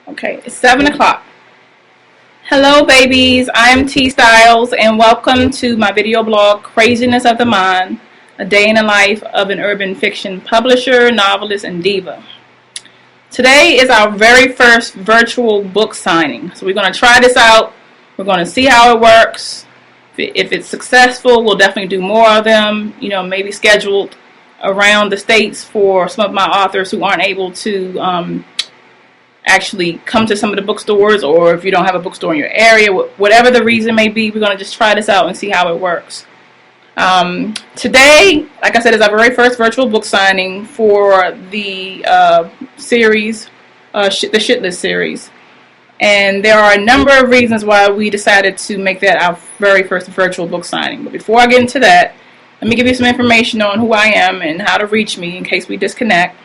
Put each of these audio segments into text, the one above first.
Okay, it's 7 o'clock. Hello, babies. I am T Styles, and welcome to my video blog, Craziness of the Mind, a day in the life of an urban fiction publisher, novelist, and diva. Today is our very first virtual book signing. So we're going to try this out. We're going to see how it works. If it's successful, we'll definitely do more of them, maybe scheduled around the states for some of my authors who aren't able to actually come to some of the bookstores, or if you don't have a bookstore in your area, whatever the reason may be, we're going to just try this out and see how it works. Today, like I said, is our very first virtual book signing for the series, the Shitlist series. And there are a number of reasons why we decided to make that our very first virtual book signing. But before I get into that, let me give you some information on who I am and how to reach me in case we disconnect.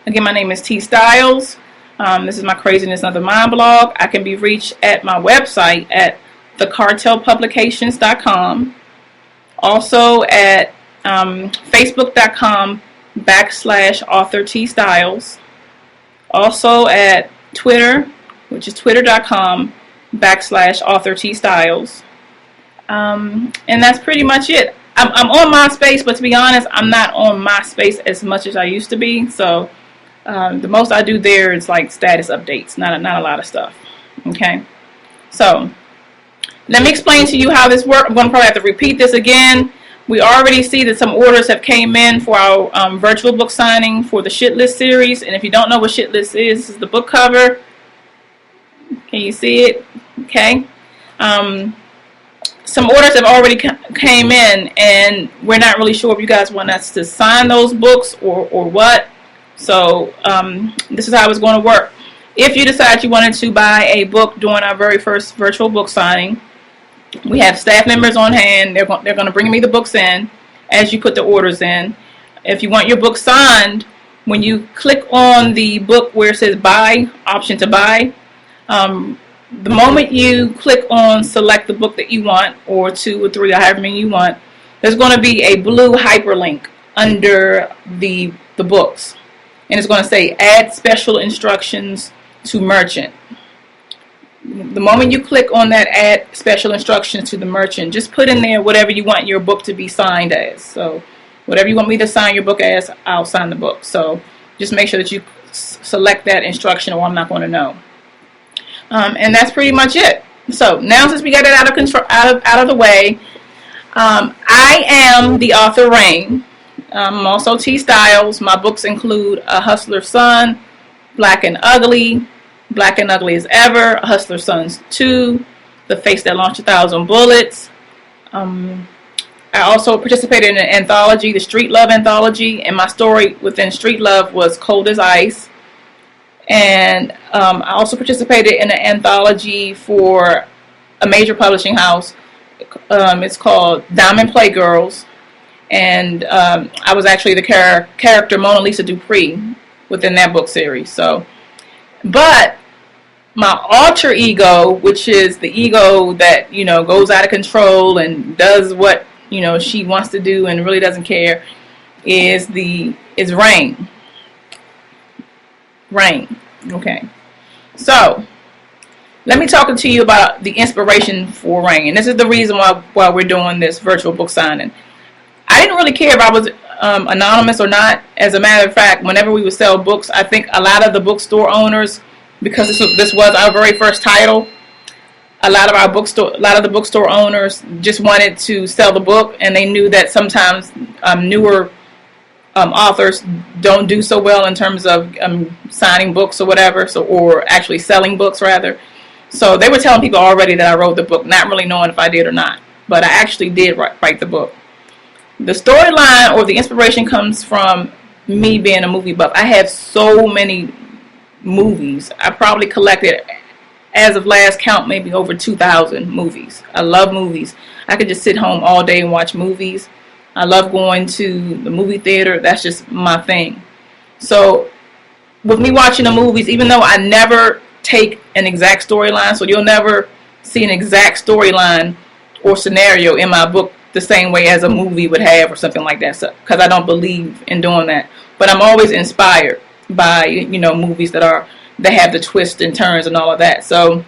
Again, my name is T Styles. This is my Craziness of the Mind blog. I can be reached at my website at thecartelpublications.com. Also at facebook.com/author T Styles. Also at Twitter, which is twitter.com/author T Styles. And that's pretty much it. I'm on MySpace, but to be honest, I'm not on MySpace as much as I used to be. So the most I do there is like status updates, not a lot of stuff. Okay, so let me explain to you how this works. I'm going to probably have to repeat this again. We already see that some orders have came in for our virtual book signing for the Shitlist series. And if you don't know what Shitlist is, this is the book cover. Can you see it? Okay. Some orders have already came in, and we're not really sure if you guys want us to sign those books or what. So this is how it's going to work. If you decide you wanted to buy a book during our very first virtual book signing, we have staff members on hand. They're going to bring me the books in as you put the orders in. If you want your book signed, when you click on the book where it says buy, option to buy, the moment you click on select the book that you want, or 2 or 3 or however many you want, there's going to be a blue hyperlink under the books. And it's going to say add special instructions to merchant. The moment you click on that add special instructions to the merchant, just put in there whatever you want your book to be signed as. So whatever you want me to sign your book as, I'll sign the book. So just make sure that you select that instruction, or I'm not going to know. And that's pretty much it. So now, since we got it out of the way, I am the author Rain. I'm also T Styles. My books include A Hustler's Son, Black and Ugly, Black and Ugly as Ever, A Hustler's Sons 2, The Face That Launched 1,000 Bullets. I also participated in an anthology, the Street Love Anthology, and my story within Street Love was Cold as Ice. And I also participated in an anthology for a major publishing house. It's called Diamond Playgirls. And I was actually the character Mona Lisa Dupree within that book series. But my alter ego, which is the ego that, goes out of control and does what, she wants to do and really doesn't care, is Rain. Rain. Okay. So let me talk to you about the inspiration for Rain. And this is the reason why we're doing this virtual book signing. I didn't really care if I was anonymous or not. As a matter of fact, whenever we would sell books, I think a lot of the bookstore owners, because this was our very first title, a lot of the bookstore owners just wanted to sell the book, and they knew that sometimes newer authors don't do so well in terms of signing books or whatever, or actually selling books rather. So they were telling people already that I wrote the book, not really knowing if I did or not. But I actually did write the book. The storyline or the inspiration comes from me being a movie buff. I have so many movies. I probably collected, as of last count, maybe over 2,000 movies. I love movies. I could just sit home all day and watch movies. I love going to the movie theater. That's just my thing. So with me watching the movies, even though I never take an exact storyline, so you'll never see an exact storyline or scenario in my book the same way as a movie would have or something like that, because I don't believe in doing that. But I'm always inspired by, movies that are they have the twists and turns and all of that. So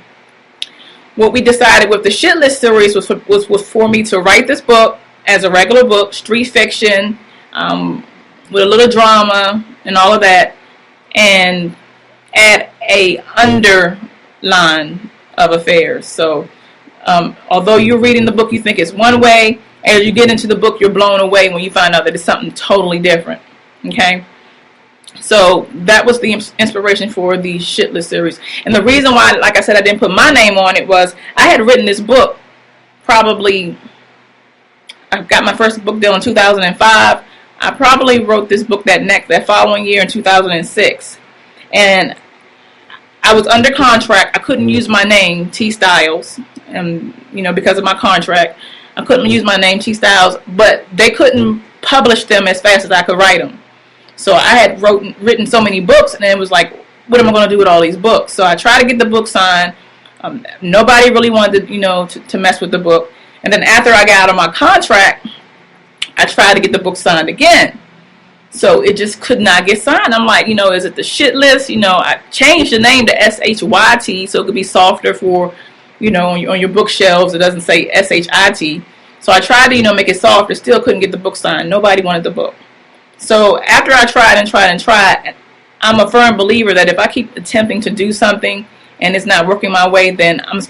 what we decided with the Shit List series was for me to write this book as a regular book, street fiction, with a little drama and all of that, and add a underline of affairs. So although you're reading the book, you think it's one way. As you get into the book, you're blown away when you find out that it's something totally different. Okay? So that was the inspiration for the Shit List series. And the reason why, like I said, I didn't put my name on it was I had written this book I got my first book deal in 2005. I probably wrote this book that following year in 2006. And I was under contract. I couldn't use my name, T. Styles, and because of my contract, I couldn't use my name, T. Styles, but they couldn't publish them as fast as I could write them. So I had written so many books, and it was like, what am I going to do with all these books? So I tried to get the book signed. Nobody really wanted to mess with the book. And then after I got out of my contract, I tried to get the book signed again. So it just could not get signed. I'm like, is it the Shit List? I changed the name to SHYT so it could be softer for, on your bookshelves. It doesn't say SHIT. So I tried to, make it softer. Still couldn't get the book signed. Nobody wanted the book. So after I tried, I'm a firm believer that if I keep attempting to do something and it's not working my way, then I'm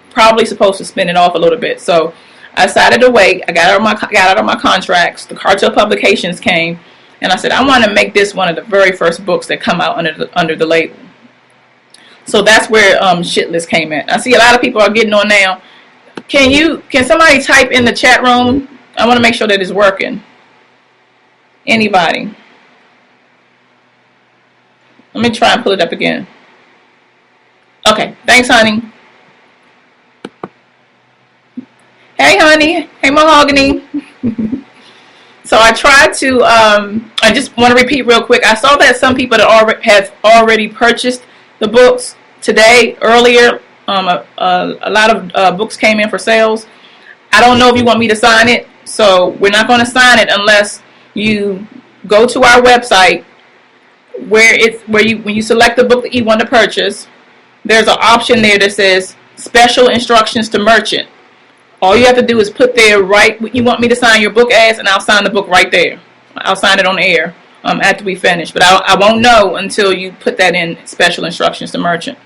probably supposed to spin it off a little bit. So I decided to wait. I got out of my contracts. The Cartel Publications came, and I said, I want to make this one of the very first books that come out under the label. So that's where Shit List came in. I see a lot of people are getting on now. Can somebody type in the chat room? I want to make sure that it's working. Anybody? Let me try and pull it up again. Okay, thanks, honey. Hey, honey. Hey, Mahogany. So I tried to, I just want to repeat real quick. I saw that some people that have already purchased the books today, earlier. A lot of books came in for sales. I don't know if you want me to sign it, so we're not going to sign it unless you go to our website when you select the book that you want to purchase. There's an option there that says special instructions to merchant. All you have to do is put there what you want me to sign your book as, and I'll sign the book right there. I'll sign it on air after we finish. But I won't know until you put that in special instructions to merchant.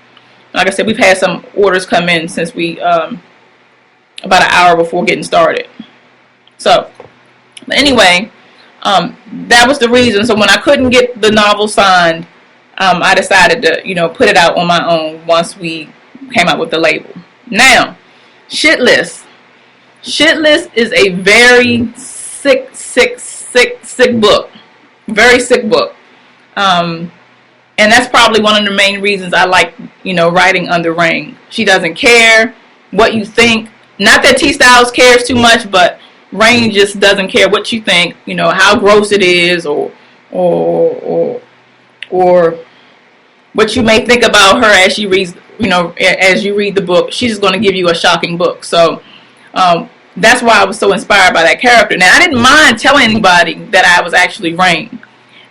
Like I said, we've had some orders come in since we about an hour before getting started. So, but anyway, that was the reason. So when I couldn't get the novel signed, I decided to put it out on my own once we came out with the label. Now, Shit List. Shit List is a very sick book. Very sick book. And that's probably one of the main reasons I like, writing under Rain. She doesn't care what you think. Not that T. Styles cares too much, but Rain just doesn't care what you think, how gross it is or what you may think about her as she reads, as you read the book. She's just going to give you a shocking book. So, that's why I was so inspired by that character. Now, I didn't mind telling anybody that I was actually Rain.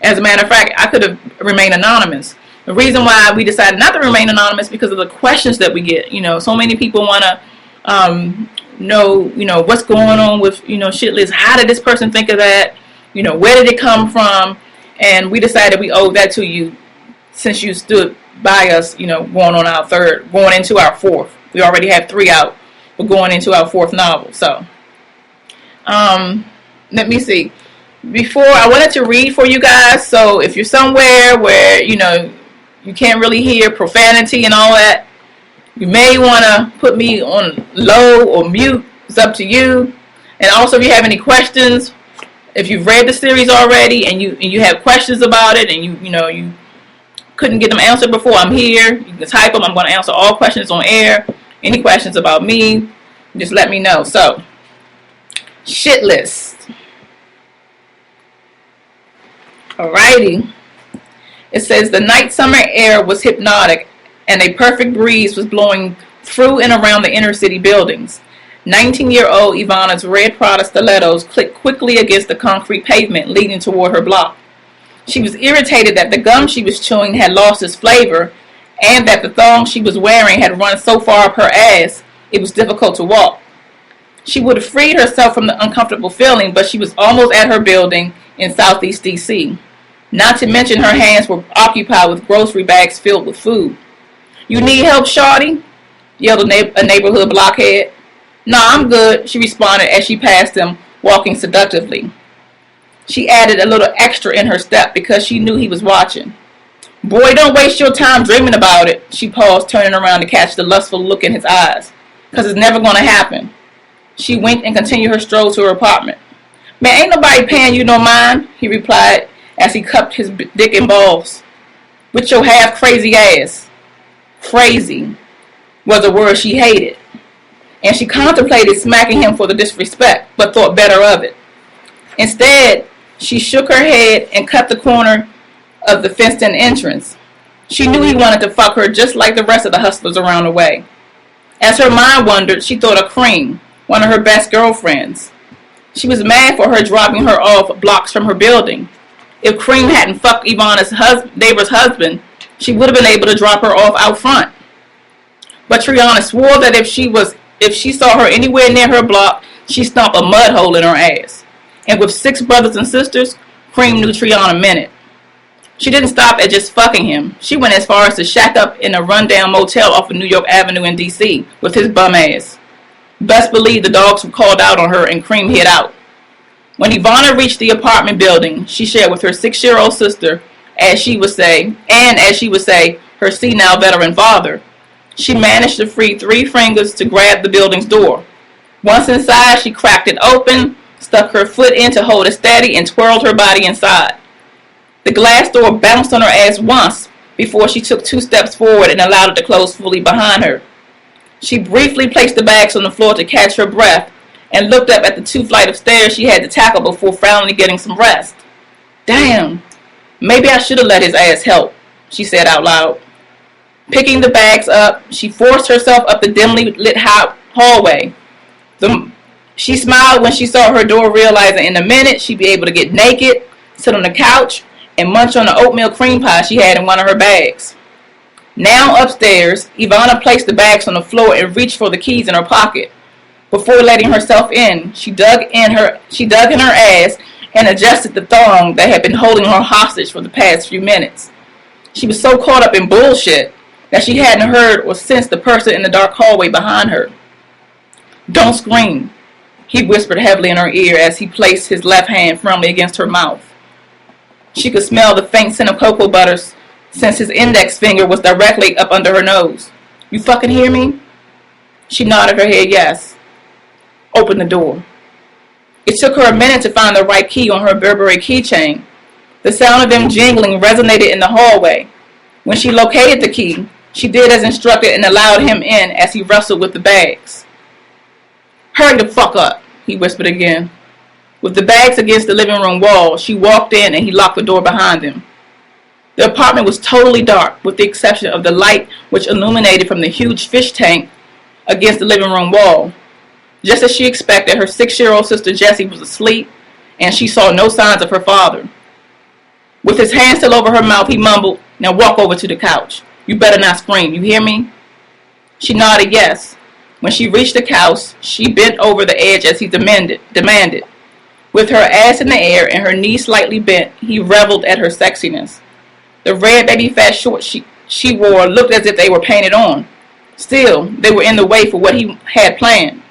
As a matter of fact, I could have remained anonymous. The reason why we decided not to remain anonymous because of the questions that we get. So many people want to know, what's going on with, Shit List. How did this person think of that? Where did it come from? And we decided we owed that to you since you stood by us, going into our fourth. We already have 3 out. We're going into our 4th novel. So, let me see. Before, I wanted to read for you guys. So, if you're somewhere where, you can't really hear profanity and all that, you may want to put me on low or mute. It's up to you. And also, if you have any questions, if you've read the series already and you have questions about it and you couldn't get them answered before, I'm here. You can type them. I'm going to answer all questions on air. Any questions about me, just let me know. So, Shit List. Alrighty. It says the night summer air was hypnotic and a perfect breeze was blowing through and around the inner city buildings. 19-year-old Ivana's red Prada stilettos clicked quickly against the concrete pavement leading toward her block. She was irritated that the gum she was chewing had lost its flavor and that the thong she was wearing had run so far up her ass it was difficult to walk. She would have freed herself from the uncomfortable feeling, but she was almost at her building in Southeast DC. Not to mention her hands were occupied with grocery bags filled with food. "You need help, shawty?" yelled a neighborhood blockhead. "Nah, I'm good," she responded as she passed him, walking seductively. She added a little extra in her step because she knew he was watching. "Boy, don't waste your time dreaming about it." She paused, turning around to catch the lustful look in his eyes. "'Cause it's never gonna happen." She winked and continued her stroll to her apartment. "Man, ain't nobody paying you no mind," he replied as he cupped his dick and balls. "With your half-crazy ass." Crazy was a word she hated, and she contemplated smacking him for the disrespect, but thought better of it. Instead, she shook her head and cut the corner of the fenced-in entrance. She knew he wanted to fuck her just like the rest of the hustlers around the way. As her mind wandered, she thought of Cream, one of her best girlfriends. She was mad for her dropping her off blocks from her building. If Cream hadn't fucked Ivana's neighbor's husband, she would have been able to drop her off out front. But Triana swore that if she saw her anywhere near her block, she'd stomp a mud hole in her ass. And with 6 brothers and sisters, Cream knew Triana meant it. She didn't stop at just fucking him. She went as far as to shack up in a rundown motel off of New York Avenue in D.C. with his bum ass. Best believe the dogs were called out on her and Cream hid out. When Ivana reached the apartment building she shared with her 6-year-old sister, as she would say, her senile veteran father, she managed to free 3 fingers to grab the building's door. Once inside, she cracked it open, stuck her foot in to hold it steady, and twirled her body inside. The glass door bounced on her ass once before she took 2 steps forward and allowed it to close fully behind her. She briefly placed the bags on the floor to catch her breath and looked up at the 2 flights of stairs she had to tackle before finally getting some rest. "Damn, maybe I should have let his ass help," she said out loud. Picking the bags up, she forced herself up the dimly lit hallway. She smiled when she saw her door, realizing in a minute she'd be able to get naked, sit on the couch, and munch on the oatmeal cream pie she had in one of her bags. Now upstairs, Ivana placed the bags on the floor and reached for the keys in her pocket. Before letting herself in, she dug in her ass and adjusted the thong that had been holding her hostage for the past few minutes. She was so caught up in bullshit that she hadn't heard or sensed the person in the dark hallway behind her. "Don't scream," he whispered heavily in her ear as he placed his left hand firmly against her mouth. She could smell the faint scent of cocoa butters since his index finger was directly up under her nose. "You fucking hear me?" She nodded her head yes. "Open the door." It took her a minute to find the right key on her Burberry keychain. The sound of them jingling resonated in the hallway. When she located the key, she did as instructed and allowed him in as he wrestled with the bags. "Hurry the fuck up," he whispered again. With the bags against the living room wall, she walked in and he locked the door behind them. The apartment was totally dark, with the exception of the light which illuminated from the huge fish tank against the living room wall. Just as she expected, her 6-year-old sister Jessie was asleep, and she saw no signs of her father. With his hand still over her mouth, he mumbled, "Now walk over to the couch. You better not scream, you hear me?" She nodded yes. When she reached the couch, she bent over the edge as he demanded. With her ass in the air and her knees slightly bent, he reveled at her sexiness. The red baby fat shorts she wore looked as if they were painted on. Still, they were in the way for what he had planned.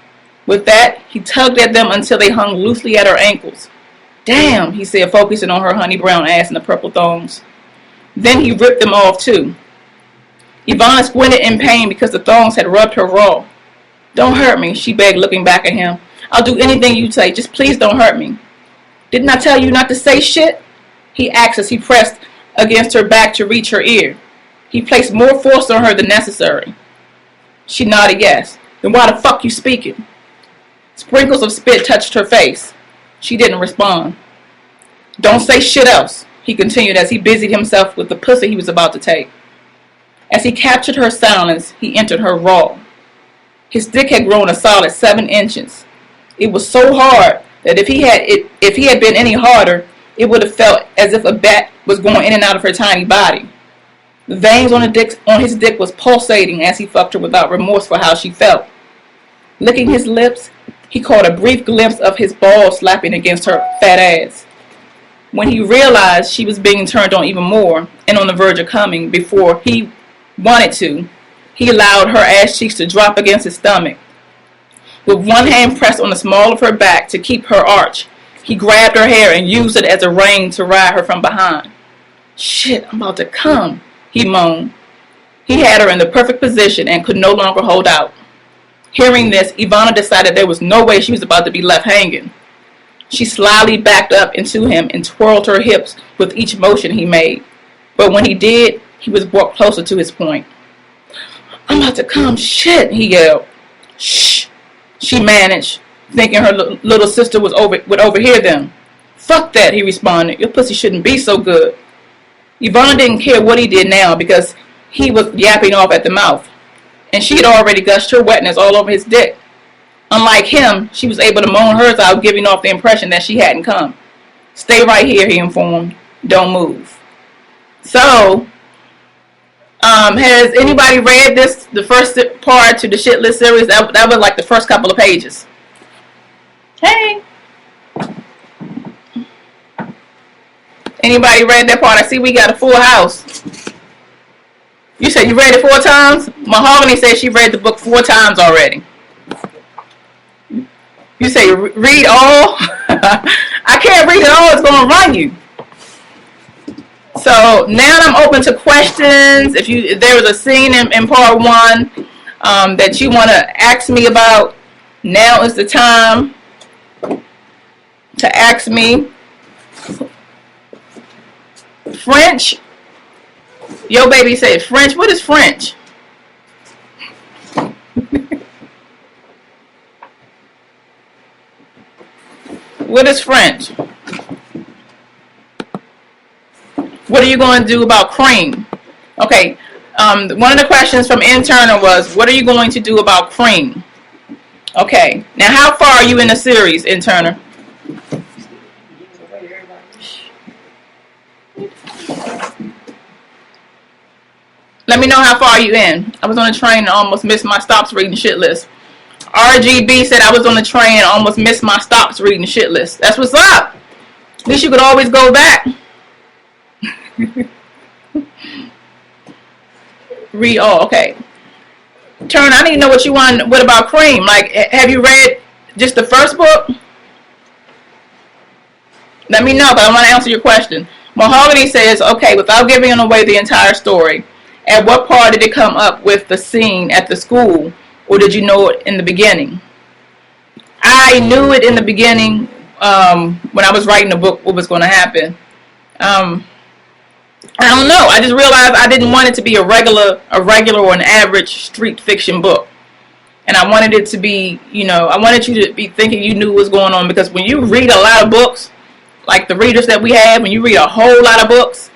With that, he tugged at them until they hung loosely at her ankles. "Damn," he said, focusing on her honey brown ass and the purple thongs. Then he ripped them off too. Ivana squinted in pain because the thongs had rubbed her raw. "Don't hurt me," she begged, looking back at him. "I'll do anything you say. Just please don't hurt me." "Didn't I tell you not to say shit?" he asked as he pressed against her back to reach her ear. He placed more force on her than necessary. She nodded yes. "Then why the fuck you speaking?" Sprinkles of spit touched her face. She didn't respond. "Don't say shit else," he continued as he busied himself with the pussy he was about to take. As he captured her silence, he entered her raw. His dick had grown a solid 7 inches. It was so hard that if he had been any harder, it would have felt as if a bat was going in and out of her tiny body. The veins on his dick was pulsating as he fucked her without remorse for how she felt. Licking his lips, he caught a brief glimpse of his balls slapping against her fat ass. When he realized she was being turned on even more and on the verge of coming before he wanted to, he allowed her ass cheeks to drop against his stomach. With one hand pressed on the small of her back to keep her arch, he grabbed her hair and used it as a rein to ride her from behind. "Shit, I'm about to come," he moaned. He had her in the perfect position and could no longer hold out. Hearing this, Ivana decided there was no way she was about to be left hanging. She slyly backed up into him and twirled her hips with each motion he made. But when he did, he was brought closer to his point. "I'm about to come, shit," he yelled. "Shh," she managed, thinking her little sister would overhear them. "Fuck that," he responded. "Your pussy shouldn't be so good." Ivana didn't care what he did now because he was yapping off at the mouth, and she had already gushed her wetness all over his dick. Unlike him, she was able to moan hers out, giving off the impression that she hadn't come. "Stay right here," he informed. "Don't move." So, has anybody read this, the first part to the Shit List series? That was like the first couple of pages. Hey. Anybody read that part? I see we got a full house. You said you read it 4 times? Mahogany said she read the book 4 times already. You say read all? I can't read it all. It's going to run you. So now I'm open to questions. If there was a scene in part 1 that you want to ask me about, now is the time to ask me. French. Yo baby said French. What is French? What is French? What are you going to do about cream? Okay. One of the questions from Interner was, what are you going to do about cream? Okay. Now, how far are you in the series, Interner? Let me know how far you in. I was on a train and almost missed my stops reading Shit List. RGB said I was on the train and almost missed my stops reading Shit List. That's what's up. At least you could always go back. Read all, okay. Turn, I need to know what you want. What about cream? Like, have you read just the first book? Let me know, but I want to answer your question. Mahogany says, okay, without giving away the entire story, at what part did it come up with the scene at the school, or did you know it in the beginning? I knew it in the beginning when I was writing the book, what was going to happen. I don't know. I just realized I didn't want it to be a regular or an average street fiction book. And I wanted it to be, I wanted you to be thinking you knew what was going on, because when you read a lot of books, like the readers that we have, when you read a whole lot of books,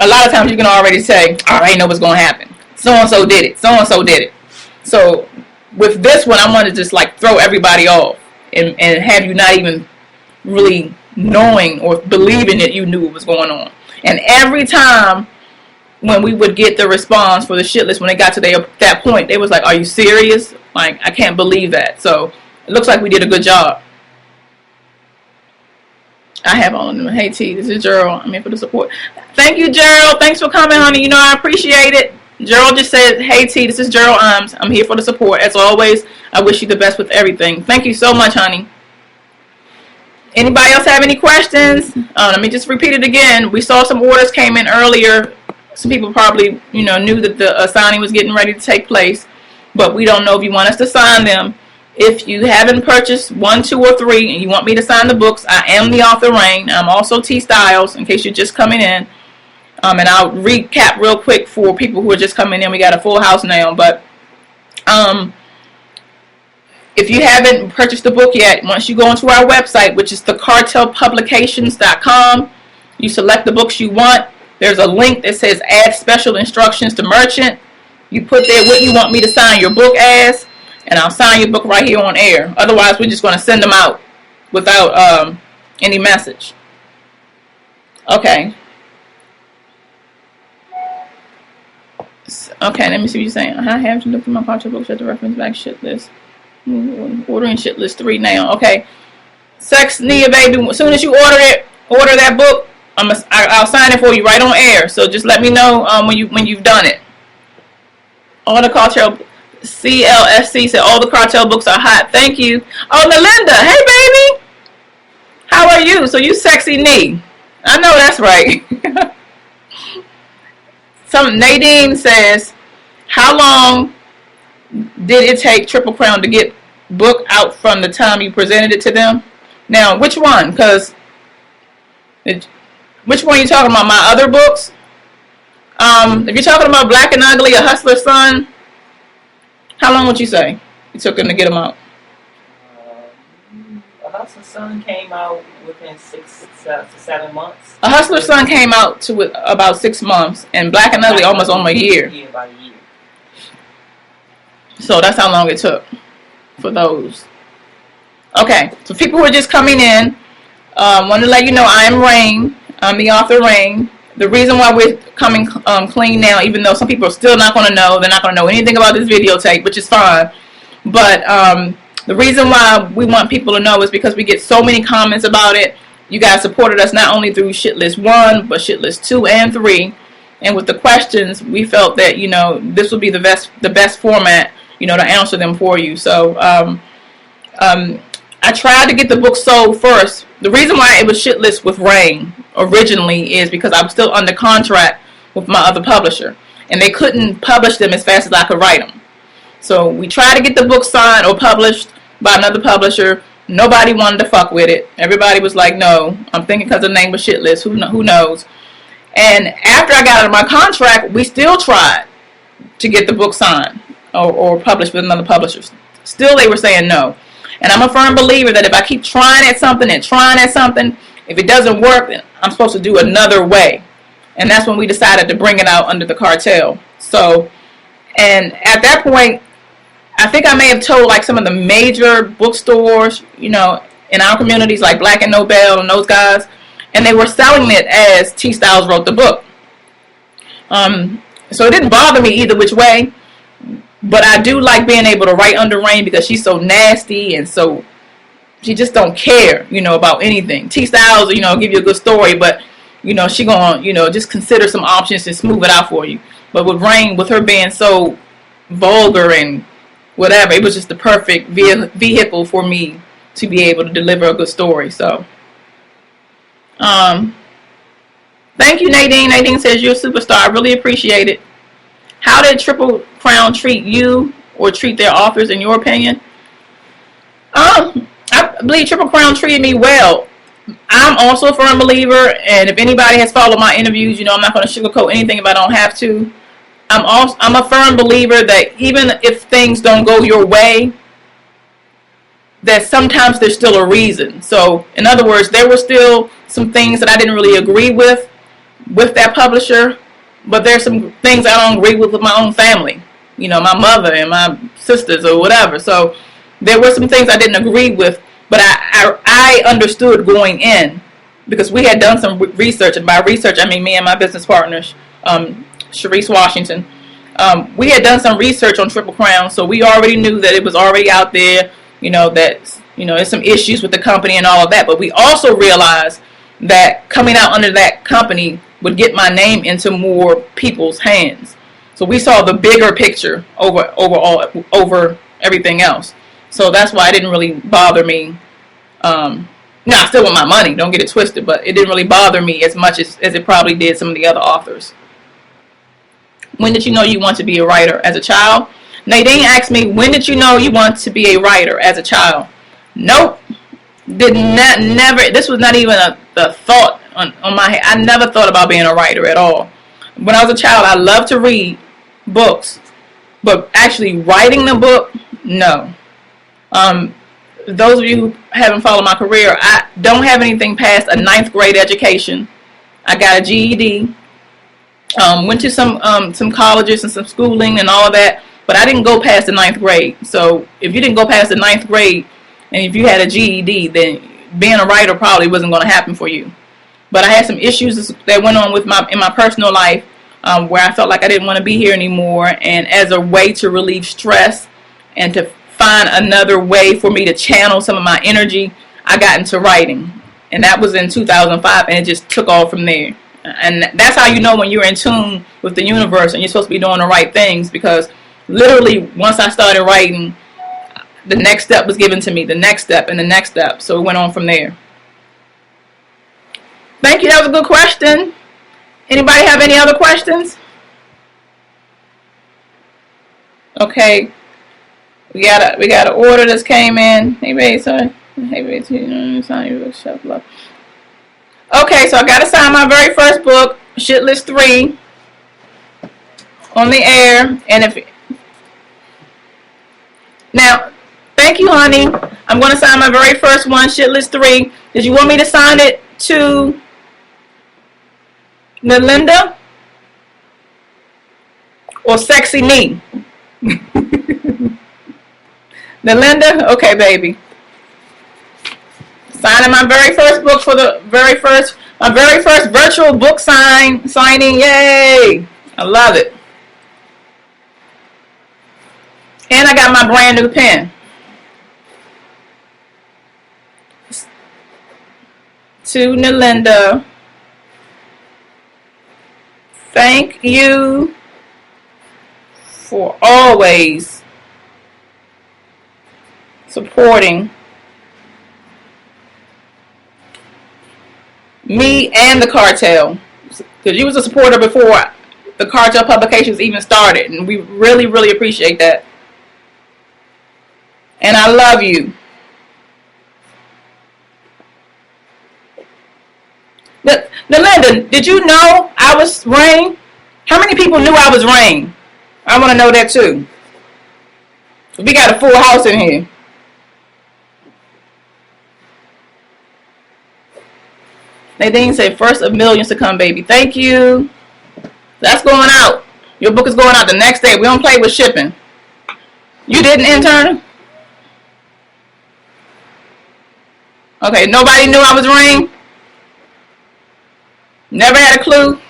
a lot of times you can already say, I already know what's going to happen. So-and-so did it. So-and-so did it. So with this one, I wanted to just like throw everybody off and have you not even really knowing or believing that you knew what was going on. And every time when we would get the response for the Shit List, when it got to that point, they was like, are you serious? Like, I can't believe that. So it looks like we did a good job. I have all of them. Hey T, this is Gerald. I'm here for the support. Thank you, Gerald. Thanks for coming, honey. I appreciate it. Gerald just said, hey T, this is Gerald Imes. I'm here for the support. As always, I wish you the best with everything. Thank you so much, honey. Anybody else have any questions? Let me just repeat it again. We saw some orders came in earlier. Some people probably, knew that the signing was getting ready to take place, but we don't know if you want us to sign them. If you haven't purchased 1, 2, or 3, and you want me to sign the books, I am the author Rain. I'm also T Styles, in case you're just coming in. And I'll recap real quick for people who are just coming in. We got a full house now, but if you haven't purchased the book yet, once you go onto our website, which is thecartelpublications.com, you select the books you want. There's a link that says add special instructions to merchant. You put there what you want me to sign your book as, and I'll sign your book right here on air. Otherwise, we're just going to send them out without any message. Okay. Okay, let me see what you're saying. I have to look through my cartel books at the reference back shit list. Ordering shit list 3 now. Okay. Sex Nia baby. As soon as you order that book, I'll sign it for you right on air. So just let me know when you've done it. All the cartel CLSC said all the cartel books are hot. Thank you. Oh, Melinda. Hey baby. How are you? So you sexy knee. I know that's right. Nadine says, how long did it take Triple Crown to get book out from the time you presented it to them? Now, which one? Because which one are you talking about? My other books? If you're talking about Black and Ugly, A Hustler's Son, how long would you say it took them to get them out? A Hustler's Son came out within 6 to 7 months. A Hustler's Son came out to about 6 months, and Black and Ugly almost a year. Yeah, about a year. So that's how long it took for those. Okay, so people who are just coming in, want to let you know I am Rain. I'm the author Rain. The reason why we're coming clean now, even though some people are still not going to know, they're not going to know anything about this videotape, which is fine. But the reason why we want people to know is because we get so many comments about it. You guys supported us not only through Shitlist 1, but Shitlist 2 and 3. And with the questions, we felt that, this would be the best format, to answer them for you. So I tried to get the book sold first. The reason why it was Shitlist with Rain originally is because I was still under contract with my other publisher. And they couldn't publish them as fast as I could write them. So we tried to get the book signed or published by another publisher. Nobody wanted to fuck with it. Everybody was like, no. I'm thinking because the name was Shitlist. Who knows? And after I got out of my contract, we still tried to get the book signed or published with another publisher. Still, they were saying no. And I'm a firm believer that if I keep trying at something, if it doesn't work, then I'm supposed to do another way. And that's when we decided to bring it out under the cartel. So, and at that point, I think I may have told like some of the major bookstores, in our communities like Black and Nobel and those guys, and they were selling it as T. Styles wrote the book. So it didn't bother me either which way, but I do like being able to write under Rain because she's so nasty and so she just don't care, about anything. T. Styles, give you a good story, but she gonna, just consider some options and smooth it out for you. But with Rain, with her being so vulgar and whatever, it was just the perfect vehicle for me to be able to deliver a good story. So, thank you, Nadine. Nadine says you're a superstar. I really appreciate it. How did Triple Crown treat you or treat their authors, in your opinion? I believe Triple Crown treated me well. I'm also a firm believer, and if anybody has followed my interviews, I'm not going to sugarcoat anything if I don't have to. I'm a firm believer that even if things don't go your way, that sometimes there's still a reason. So, in other words, there were still some things that I didn't really agree with that publisher, but there's some things I don't agree with my own family, my mother and my sisters or whatever. So, there were some things I didn't agree with, but I understood going in because we had done some research, and by research I mean me and my business partners, Sharice Washington. We had done some research on Triple Crown, so we already knew that it was already out there, that, there's some issues with the company and all of that. But we also realized that coming out under that company would get my name into more people's hands. So we saw the bigger picture over everything else. So that's why it didn't really bother me. I still want my money, don't get it twisted, but it didn't really bother me as much as it probably did some of the other authors. When did you know you want to be a writer as a child? Nadine asked me, when did you know you want to be a writer as a child? Nope. Never. This was not even a thought on my head. I never thought about being a writer at all. When I was a child, I loved to read books, but actually writing the book, no. Those of you who haven't followed my career, I don't have anything past a 9th grade education. I got a GED. Went to some colleges and some schooling and all of that, but I didn't go past the 9th grade. So if you didn't go past the 9th grade, and if you had a GED, then being a writer probably wasn't going to happen for you. But I had some issues that went on in my personal life where I felt like I didn't want to be here anymore. And as a way to relieve stress and to find another way for me to channel some of my energy, I got into writing. And that was in 2005, and it just took off from there. And that's how you know when you're in tune with the universe and you're supposed to be doing the right things, because literally once I started writing, the next step was given to me, the next step and the next step. So it went on from there. Thank you. That was a good question. Anybody have any other questions? Okay. We got an order that's came in. Hey, sorry. Hey, sign your book, Chef Love. Okay, so I got to sign my very first book, Shit List 3, on the air. And if now, thank you, honey. I'm going to sign my very first one, Shit List 3. Did you want me to sign it to Nalinda or Sexy Me? Nalinda? Okay, baby. Signing my very first book for my very first virtual book signing. Yay! I love it. And I got my brand new pen. To Nalinda, thank you for always supporting me and the cartel, because you was a supporter before the cartel publications even started, and we really, really appreciate that. And I love you. But Nalinda, did you know I was Rain? How many people knew I was Rain? I want to know that too. We got a full house in here. Nadine said, first of millions to come, baby. Thank you. That's going out. Your book is going out the next day. We don't play with shipping. You didn't, intern? Okay, nobody knew I was Rain? Never had a clue?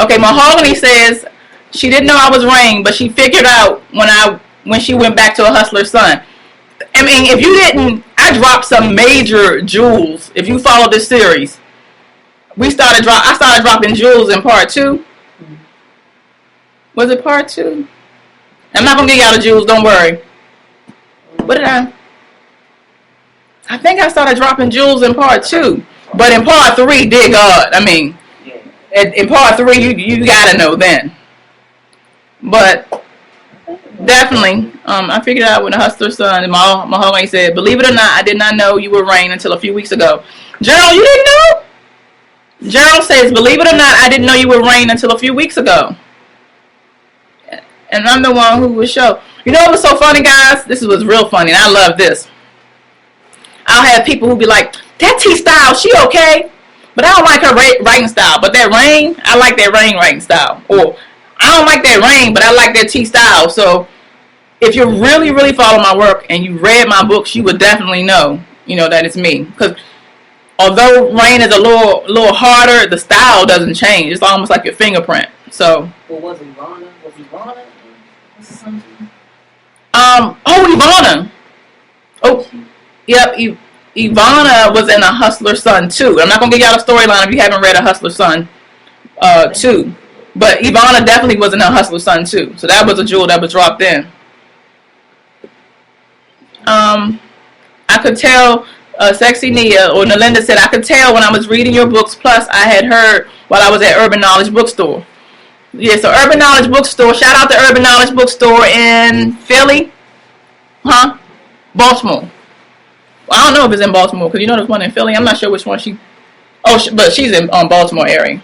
Okay, Mahogany says she didn't know I was Rain, but she figured out when she went back to a Hustler's Son. I mean, if you didn't, I dropped some major jewels. If you follow this series, I started dropping jewels in part 2. Was it part 2? I'm not gonna get y'all the jewels. Don't worry. What did I think I started dropping jewels in part 2, but in part 3, dear God, I mean, in part 3, you gotta know then. But definitely, I figured out when the Hustler's Son, and Mahogany said, believe it or not, I did not know you were Rain until a few weeks ago. Gerald, you didn't know? Gerald says, believe it or not, I didn't know you were Rain until a few weeks ago. And I'm the one who would show. You know what was so funny, guys? This was real funny, and I love this. I'll have people who be like, that T-Style, she okay? But I don't like her writing style. But that Rain, I like that Rain writing style. Or, I don't like that Rain, but I like that T-Style. So, if you really, really follow my work and you read my books, you would definitely know, that it's me. Because although Rain is a little harder, the style doesn't change. It's almost like your fingerprint. So. Well, was Ivana? Ivana. Oh, yep. Ivana was in A Hustler's Son 2. I'm not going to give y'all a storyline if you haven't read A Hustler's Son 2. But Ivana definitely was in A Hustler's Son 2. So that was a jewel that was dropped in. I could tell, Sexy Nia, or Nalinda said, I could tell when I was reading your books, plus I had heard while I was at Urban Knowledge Bookstore. Yeah, so Urban Knowledge Bookstore, shout out to Urban Knowledge Bookstore in Philly. Baltimore. Well, I don't know if it's in Baltimore, because there's one in Philly. I'm not sure which one but she's in Baltimore area.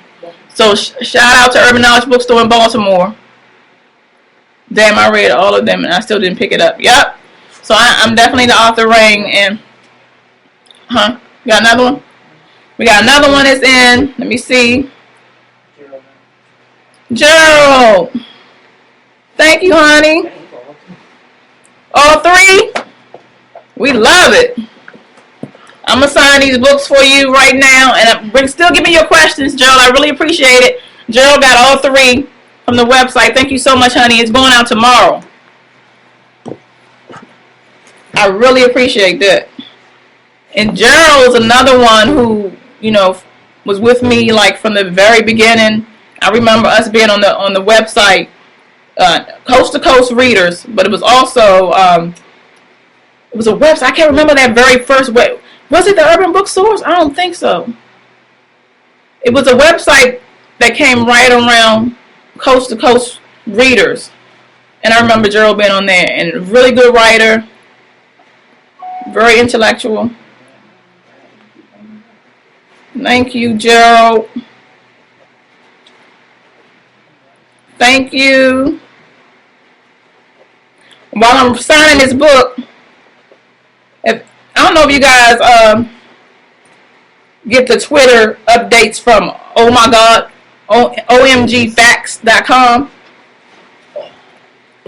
So shout out to Urban Knowledge Bookstore in Baltimore. Damn, I read all of them and I still didn't pick it up. Yep. So I'm definitely the author Rain. And you got another one? We got another one that's in. Let me see. Gerald. Thank you, honey. All 3. We love it. I'm gonna sign these books for you right now, and still give me your questions, Gerald. I really appreciate it. Gerald got all 3 from the website. Thank you so much, honey. It's going out tomorrow. I really appreciate that. And Gerald's another one who, was with me like from the very beginning. I remember us being on the website, Coast to Coast Readers, but it was also it was a website. I can't remember that very first web. Was it the Urban Bookstores? I don't think so. It was a website that came right around Coast to Coast Readers, and I remember Gerald being on there, and a really good writer, very intellectual. Thank you, Gerald. Thank you. While I'm signing this book, I don't know if you guys get the Twitter updates from OMGFacts.com.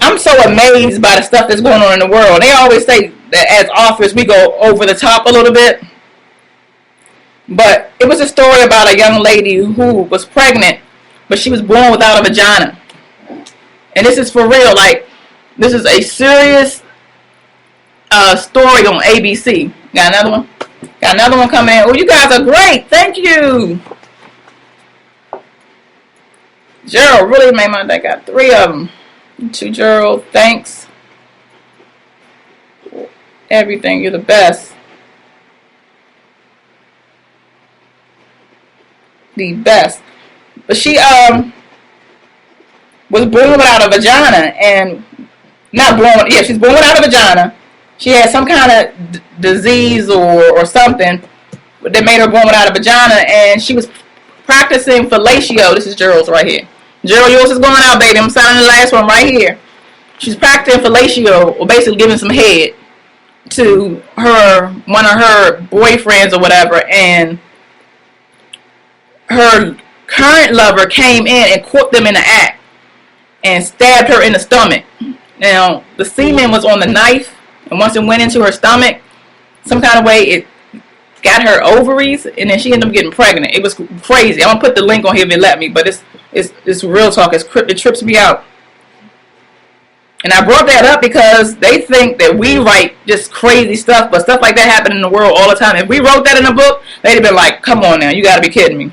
I'm so amazed by the stuff that's going on in the world. They always say that as authors we go over the top a little bit. But it was a story about a young lady who was pregnant, but she was born without a vagina. And this is for real. Like, this is a serious story on ABC. Got another one? Got another one coming in. Oh, you guys are great. Thank you. Gerald really made my day. Got 3 of them. To Gerald, thanks. Everything. You're the best. The best. But she was born without a vagina, and she's born without a vagina. She had some kind of disease or something that made her born without a vagina, and she was practicing fellatio. This is Gerald's right here. Gerald, yours is going out, baby. I'm signing the last one right here. She's practicing fellatio, or basically giving some head to one of her boyfriends or whatever, and her current lover came in and caught them in the act and stabbed her in the stomach. Now, the semen was on the knife, and once it went into her stomach, some kind of way it got her ovaries, and then she ended up getting pregnant. It was crazy. I'm gonna put the link on here if it let me, but it's real talk. It trips me out. And I brought that up because they think that we write just crazy stuff, but stuff like that happen in the world all the time. If we wrote that in a book, they'd have been like, "Come on now, you gotta be kidding me."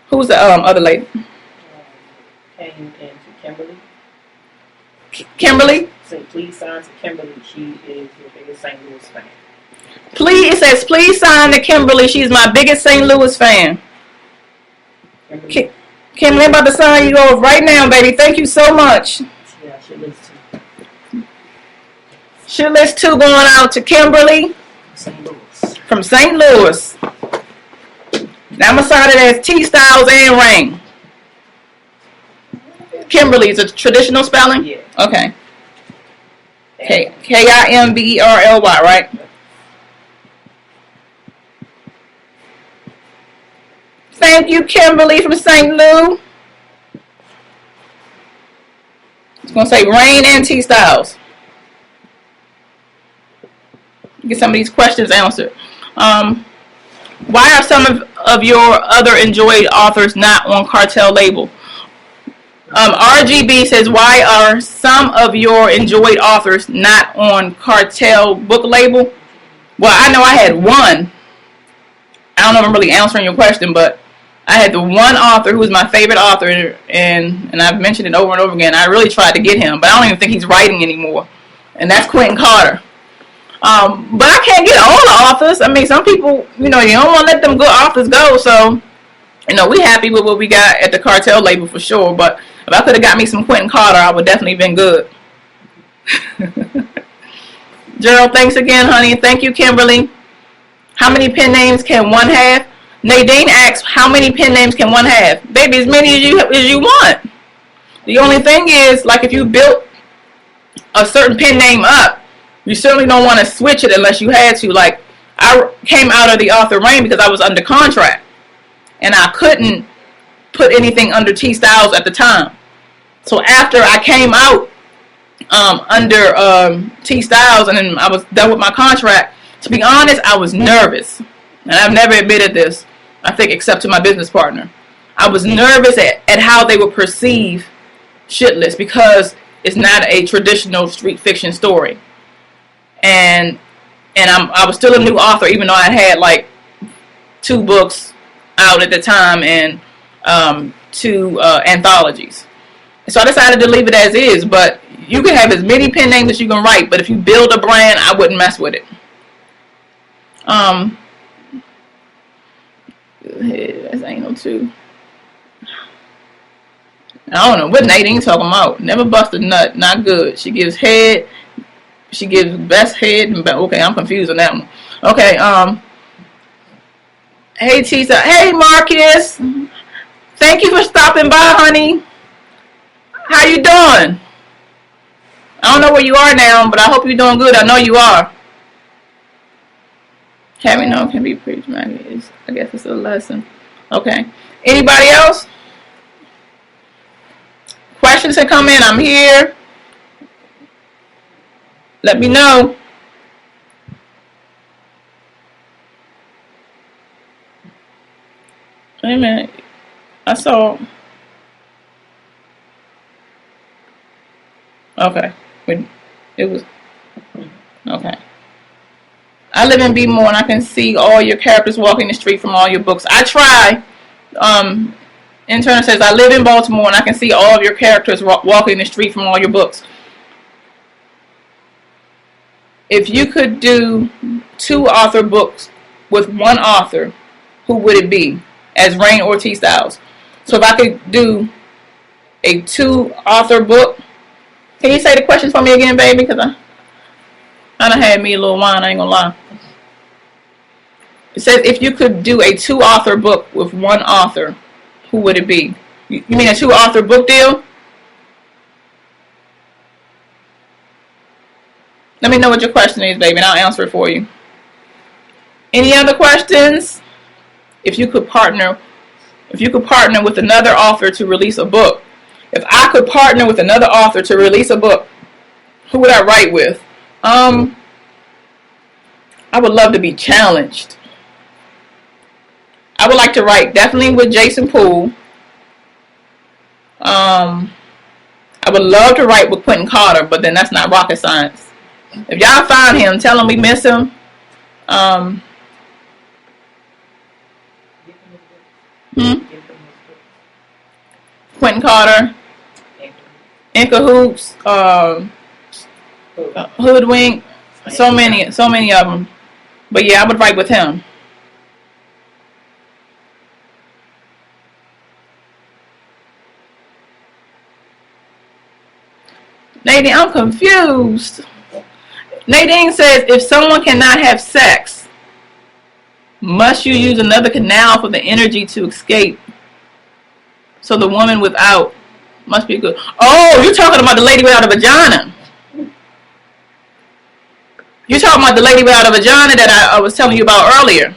Who's the other lady? Came in to Kimberly. Kimberly? Say, please sign to Kimberly. She is your biggest St. Louis fan. It says, please sign to Kimberly. She's my biggest St. Louis fan. Kimberly, I'm about to sign you over right now, baby. Thank you so much. Yeah, she lives too. Shit list 2 going out to Kimberly. St. Louis. From St. Louis. Now I'm going to sign it as T Styles and Rain. Kimberly is a traditional spelling? Yeah. Okay. Kimberly, right? Thank you, Kimberly from St. Louis. It's going to say Rain and T Styles. Get some of these questions answered. Why are some of your other enjoyed authors not on Cartel label? RGB says, why are some of your enjoyed authors not on Cartel book label? Well, I know I had one. I don't know if I'm really answering your question, but I had the one author who was my favorite author, and I've mentioned it over and over again. I really tried to get him, but I don't even think he's writing anymore, and that's Quentin Carter. But I can't get all the authors. I mean, some people, you don't want to let them good authors go, so, we happy with what we got at the Cartel label for sure, but if I could have got me some Quentin Carter, I would definitely have been good. Gerald, thanks again, honey. Thank you, Kimberly. How many pen names can one have? Nadine asks, how many pen names can one have? Baby, as many as you want. The only thing is, like, if you built a certain pen name up, you certainly don't want to switch it unless you had to. Like, I came out of the author reign because I was under contract, and I couldn't put anything under T Styles at the time. So after I came out under T Styles, and then I was done with my contract, To be honest, I was nervous. And I've never admitted this, I think, except to my business partner. I was nervous at how they would perceive Shitless because it's not a traditional street fiction story. And I was still a new author, even though I had like 2 books out at the time and 2 anthologies. So I decided to leave it as is, but you can have as many pen names as you can write, but if you build a brand, I wouldn't mess with it. That's Anal 2. I don't know what Nadine talking about. Never bust a nut. Not good. She gives head. She gives best head. Okay, I'm confused on that one. Okay. Hey Tisa. Hey Marcus. Thank you for stopping by, honey. How you doing? I don't know where you are now, but I hope you're doing good. I know you are. Having no can be pretty dramatic. I guess it's a lesson. Okay. Anybody else? Questions can come in. I'm here. Let me know. Wait a minute. I saw. Okay. It was. Okay. I live in Bmore and I can see all your characters walking the street from all your books. I try. Intern says, I live in Baltimore and I can see all of your characters walking the street from all your books. If you could do 2 author books with one author, who would it be? As Rain Ortiz Styles. So if I could do a 2 author book, can you say the questions for me again, baby? Because I done had me a little wine, I ain't gonna lie. It says if you could do a 2 author book with one author, who would it be? You mean a 2 author book deal? Let me know what your question is, baby, and I'll answer it for you. Any other questions? If you could partner with another author to release a book. If I could partner with another author to release a book, who would I write with? I would love to be challenged. I would like to write definitely with Jason Poole. I would love to write with Quentin Carter, but then that's not rocket science. If y'all find him, tell him we miss him. Quentin Carter, In Cahoots, Hoodwink, so many of them. But yeah, I would write with him. Nadine, I'm confused. Nadine says, if someone cannot have sex, must you use another canal for the energy to escape? So the woman without must be good. Oh, you're talking about the lady without a vagina. You're talking about the lady without a vagina that I was telling you about earlier.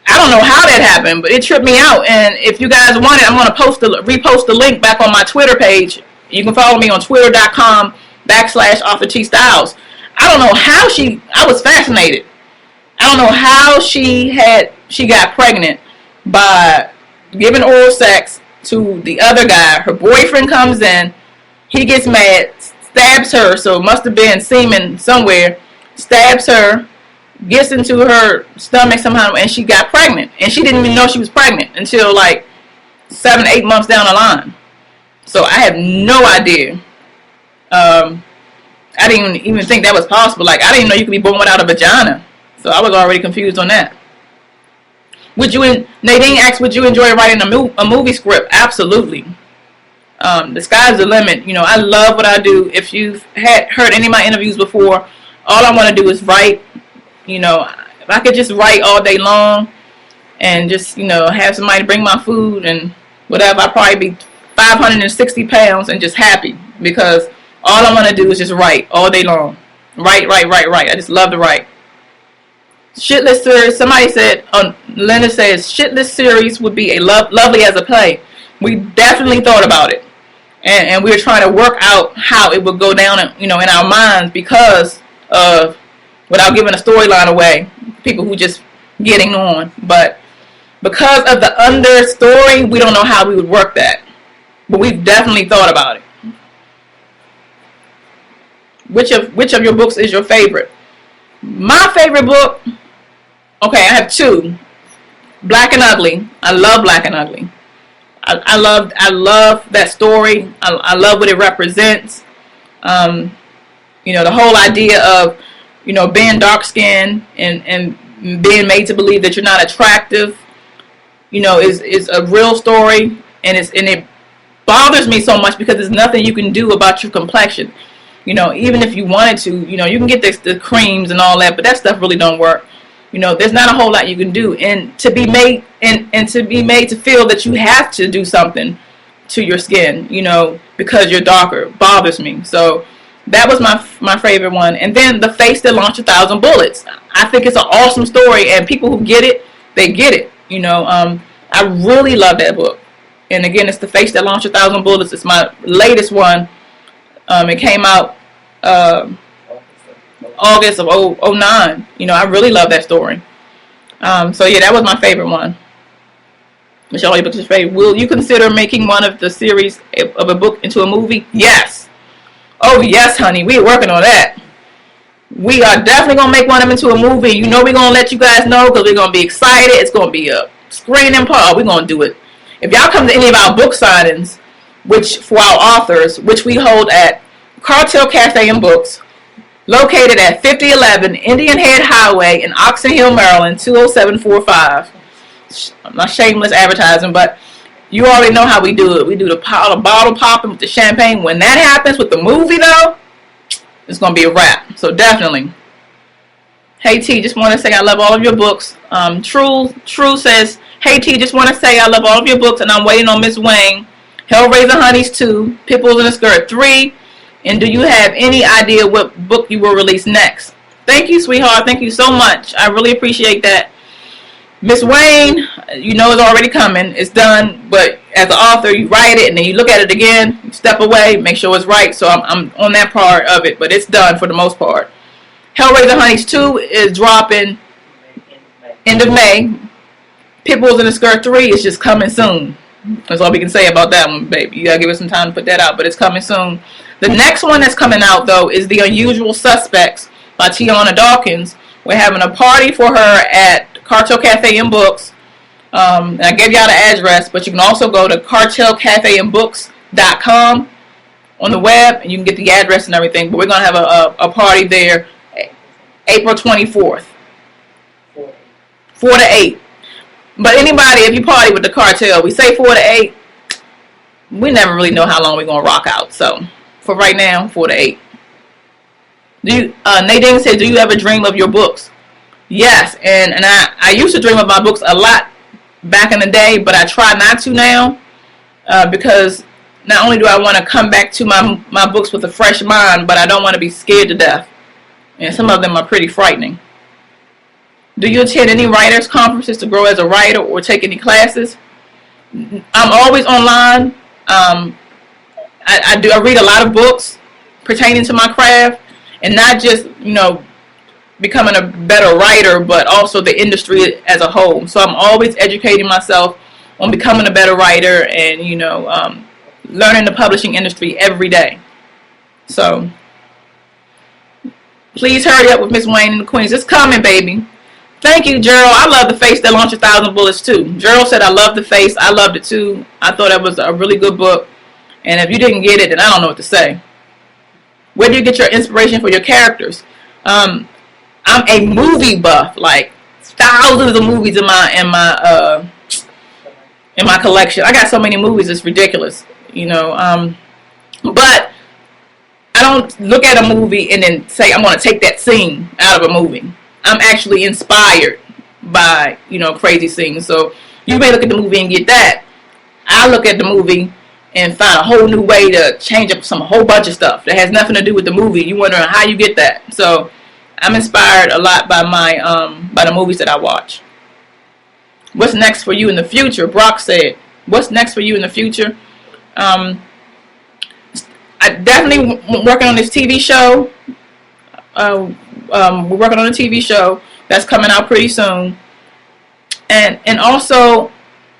I don't know how that happened, but it tripped me out. And if you guys want it, I'm going to repost the link back on my Twitter page. You can follow me on twitter.com/Author T Styles. I don't know how I was fascinated. I don't know how she got pregnant by giving oral sex to the other guy. Her boyfriend comes in, he gets mad, stabs her, so it must have been semen somewhere, stabs her, gets into her stomach somehow, and she got pregnant. And she didn't even know she was pregnant until like 7-8 months down the line. So I have no idea. I didn't even think that was possible. Like, I didn't know you could be born without a vagina. So I was already confused on that. Nadine asked, would you enjoy writing a movie script? Absolutely. The sky's the limit. You know, I love what I do. If you've heard any of my interviews before, all I want to do is write. You know, if I could just write all day long and just, you know, have somebody bring my food and whatever, I'd probably be 560 pounds and just happy, because all I want to do is just write all day long. Write. I just love to write. Shitless series. Somebody said, Linda says, Shitless series would be lovely as a play. We definitely thought about it. And we were trying to work out how it would go down, in our minds because of without giving a storyline away. People who just getting on, but because of the understory, we don't know how we would work that. But we've definitely thought about it. Which of your books is your favorite? My favorite book, okay, I have two. Black and Ugly. I love Black and Ugly. I love that story. I love what it represents. The whole idea of, being dark skinned and being made to believe that you're not attractive, is a real story, and it bothers me so much because there's nothing you can do about your complexion. Even if you wanted to, you can get the creams and all that, but that stuff really don't work. There's not a whole lot you can do, and to be made to feel that you have to do something to your skin, because you're darker, bothers me. So that was my favorite one. And then The Face That Launched 1,000 Bullets. I think it's an awesome story, and people who get it, they get it. I really love that book. And again, it's The Face That Launched 1,000 Bullets. It's my latest one. It came out August of 2009. I really love that story. So yeah, that was my favorite one. Michelle, your book's your favorite. Will you consider making one of the series of a book into a movie? Yes. Oh yes, honey. We're working on that. We are definitely going to make one of them into a movie. We're going to let you guys know because we're going to be excited. It's going to be a screening part. We're going to do it. If y'all come to any of our book signings, which for our authors, which we hold at Cartel Cafe and Books, located at 5011 Indian Head Highway in Oxon Hill, Maryland, 20745. I'm not shameless advertising, but you already know how we do it. We do the bottle popping with the champagne. When that happens with the movie, though, it's going to be a wrap. So definitely. Hey T, just want to say I love all of your books. True says, hey T, just want to say I love all of your books, and I'm waiting on Miss Wayne. Hellraiser Honeys 2, Pitbulls in a Skirt 3, and do you have any idea what book you will release next? Thank you, sweetheart. Thank you so much. I really appreciate that. Miss Wayne, it's already coming. It's done, but as an author, you write it, and then you look at it again, you step away, make sure it's right. So I'm on that part of it, but it's done for the most part. Hellraiser Honeys 2 is dropping end of May. Pitbulls in a Skirt 3 is just coming soon. That's all we can say about that one, baby. You gotta give us some time to put that out, but it's coming soon. The next one that's coming out, though, is The Unusual Suspects by Tiana Dawkins. We're having a party for her at Cartel Cafe and Books. And I gave y'all the address, but you can also go to cartelcafeandbooks.com on the web, and you can get the address and everything. But we're going to have a party there April 24th. 4 to 8. But anybody, if you party with the cartel, we say 4 to 8. We never really know how long we're going to rock out. So, for right now, 4 to 8. Nadine said, do you ever dream of your books? Yes, and I used to dream of my books a lot back in the day, but I try not to now because not only do I want to come back to my books with a fresh mind, but I don't want to be scared to death. And some of them are pretty frightening. Do you attend any writers' conferences to grow as a writer or take any classes? I'm always online. I read a lot of books pertaining to my craft, and not just, becoming a better writer, but also the industry as a whole. So I'm always educating myself on becoming a better writer and, learning the publishing industry every day. So please hurry up with Miss Wayne and the Queens. It's coming, baby. Thank you, Gerald. I love The Face That Launched 1,000 Bullets, too. Gerald said, I love The Face. I loved it, too. I thought that was a really good book. And if you didn't get it, then I don't know what to say. Where do you get your inspiration for your characters? I'm a movie buff, like thousands of movies in my collection. I got so many movies, it's ridiculous, but I don't look at a movie and then say I'm going to take that scene out of a movie. I'm actually inspired by, crazy scenes. So you may look at the movie and get that. I look at the movie and find a whole new way to change up a whole bunch of stuff that has nothing to do with the movie. You wondering how you get that. So I'm inspired a lot by by the movies that I watch. What's next for you in the future? Brock said, what's next for you in the future? I definitely working on this TV show. we're working on a TV show that's coming out pretty soon. And also,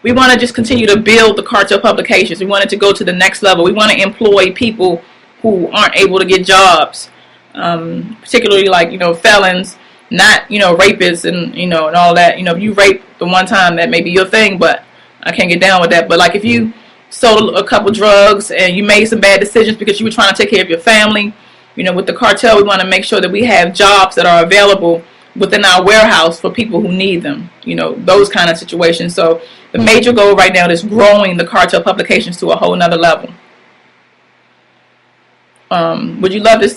we want to just continue to build the cartel publications. We want it to go to the next level. We want to employ people who aren't able to get jobs, particularly like, felons, not, rapists and, and all that. If you rape the one time, that may be your thing, but I can't get down with that. But like if you sold a couple drugs and you made some bad decisions because you were trying to take care of your family, with the cartel, we want to make sure that we have jobs that are available within our warehouse for people who need them, those kind of situations. So the major goal right now is growing the cartel publications to a whole nother level. Would love to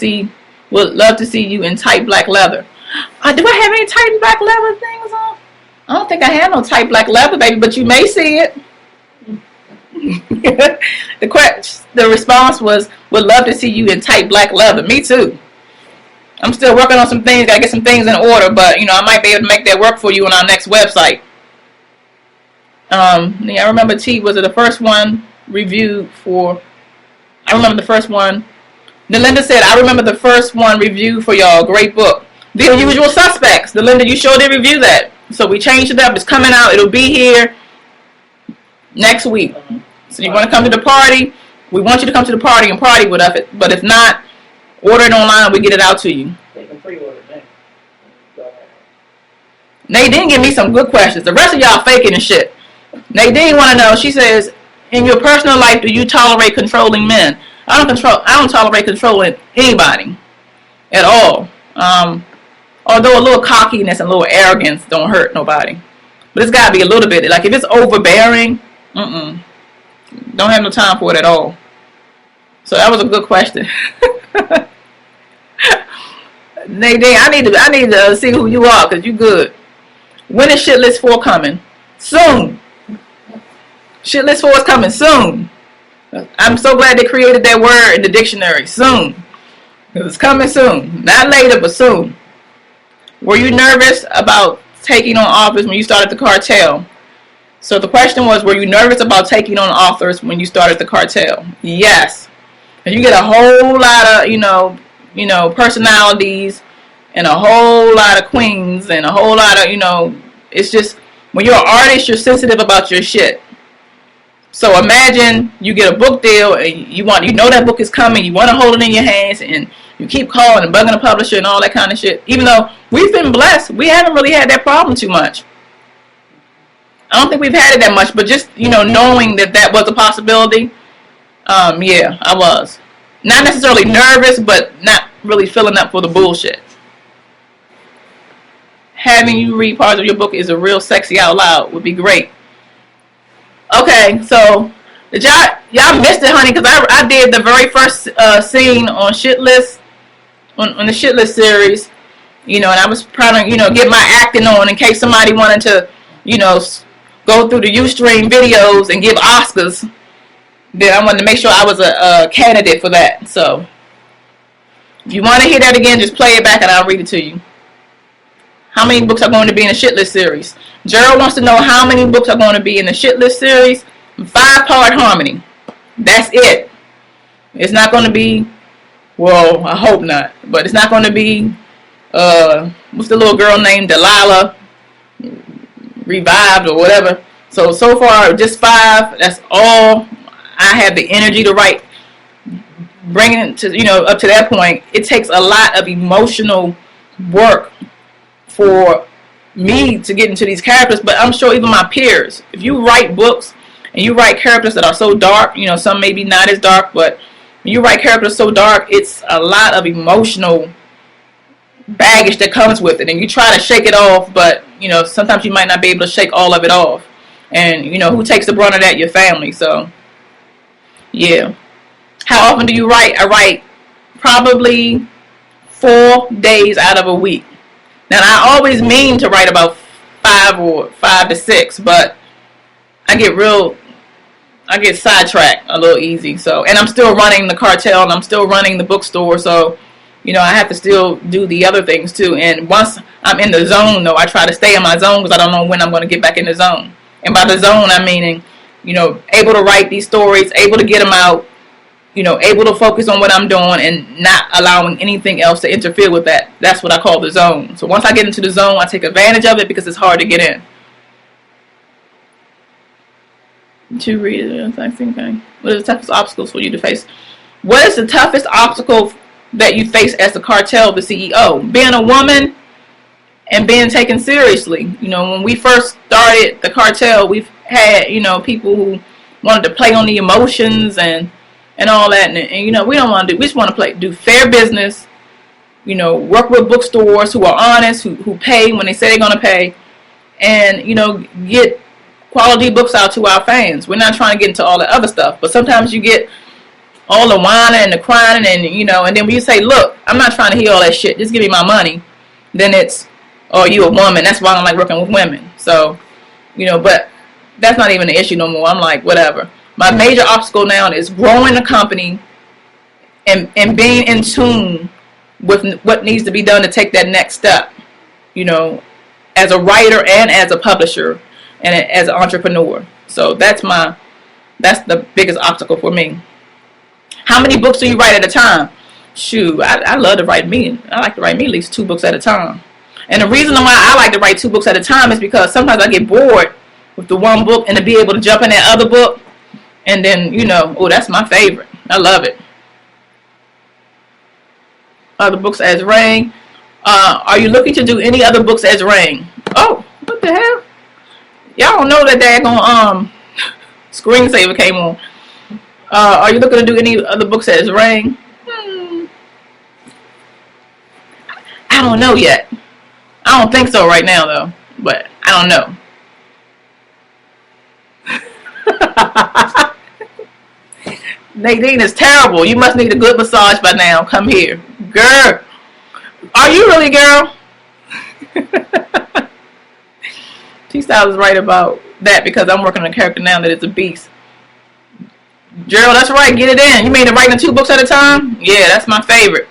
see you in tight black leather. Do I have any tight black leather things on? I don't think I have no tight black leather, baby, but you may see it. The response was, would love to see you in tight black leather. Me too. I'm still working on some things. Gotta get some things in order, but I might be able to make that work for you on our next website. I remember T was the first one reviewed for. I remember the first one. Delinda said, I remember the first one reviewed for y'all. Great book. The Usual Suspects. Delinda, you sure did review that. So we changed it up. It's coming out. It'll be here next week. So you want to come to the party? We want you to come to the party and party with us. But if not, order it online. We get it out to you. They can pre-order it. Nadine give me some good questions. The rest of y'all faking and shit. Nadine want to know. She says, in your personal life, do you tolerate controlling men? I don't tolerate controlling anybody at all. Although a little cockiness and a little arrogance don't hurt nobody, but it's got to be a little bit. Like if it's overbearing, don't have no time for it at all. So that was a good question. Nadine, I need to see who you are because you good. When is Shit List 4 coming? Soon. Shit List 4 is coming soon. I'm so glad they created that word in the dictionary. Soon. It's coming soon. Not later, but soon. Were you nervous about taking on office when you started the cartel? So the question was, were you nervous about taking on office when you started the cartel? Yes. And you get a whole lot of, personalities and a whole lot of queens and a whole lot of, it's just, when you're an artist, you're sensitive about your shit. So imagine you get a book deal and you know that book is coming, you want to hold it in your hands and you keep calling and bugging the publisher and all that kind of shit. Even though we've been blessed, we haven't really had that problem too much. I don't think we've had it that much, but just, knowing that was a possibility, yeah, I was. Not necessarily nervous, but not really filling up for the bullshit. Having you read parts of your book is a real sexy out loud would be great. Okay, so did y'all missed it, honey, because I did the very first scene on Shit List, on the Shit List series, and I was trying to, get my acting on in case somebody wanted to, go through the Ustream videos and give Oscars. Then I wanted to make sure I was a candidate for that. So if you want to hear that again, just play it back and I'll read it to you. How many books are going to be in the Shit List series? Gerald wants to know how many books are going to be in the Shit List series. 5-part harmony. That's it. It's not going to be, well, I hope not, but it's not going to be, what's the little girl named Delilah revived or whatever. So far, just 5. That's all I have the energy to write. Bringing it to, up to that point, it takes a lot of emotional work for me to get into these characters, but I'm sure even my peers, if you write books and you write characters that are so dark, some maybe not as dark, but when you write characters so dark, it's a lot of emotional baggage that comes with it, and you try to shake it off, but sometimes you might not be able to shake all of it off, and who takes the brunt of that? Your family. So yeah. How often do you write? I write probably 4 days out of a week. Now, I always mean to write about 5 to 6, but I get sidetracked a little easy. So, and I'm still running the cartel and I'm still running the bookstore. So, I have to still do the other things too. And once I'm in the zone, though, I try to stay in my zone because I don't know when I'm going to get back in the zone. And by the zone, I'm meaning, able to write these stories, able to get them out, able to focus on what I'm doing and not allowing anything else to interfere with that. That's what I call the zone. So once I get into the zone, I take advantage of it because it's hard to get in. To read it, I think. What are the toughest obstacles for you to face? What is the toughest obstacle that you face as the cartel, the CEO? Being a woman and being taken seriously. When we first started the cartel, we've had, people who wanted to play on the emotions and all that. And we don't want to do, we just want to do fair business, work with bookstores who are honest, who pay when they say they're going to pay, and, get quality books out to our fans. We're not trying to get into all the other stuff, but sometimes you get all the whining and the crying and then when you say, look, I'm not trying to hear all that shit, just give me my money, then it's, oh, you a woman, that's why I don't like working with women. So, but that's not even an issue no more. I'm like, whatever. My major obstacle now is growing the company and being in tune with what needs to be done to take that next step, as a writer and as a publisher and as an entrepreneur. So that's the biggest obstacle for me. How many books do you write at a time? Shoot, I love to write I like to write me at least 2 books at a time. And the reason why I like to write 2 books at a time is because sometimes I get bored with the one book and to be able to jump in that other book and then, oh, that's my favorite. I love it. Other books as Rain. Are you looking to do any other books as Rain? Oh, what the hell? Y'all don't know that daggone screensaver came on. Are you looking to do any other books as Rain? I don't know yet. I don't think so right now, though. But I don't know. Nadine is terrible. You must need a good massage by now. Come here. Girl. Are you really, girl? T-Style is right about that because I'm working on a character now that is a beast. Gerald, that's right. Get it in. You mean to writing 2 books at a time? Yeah, that's my favorite.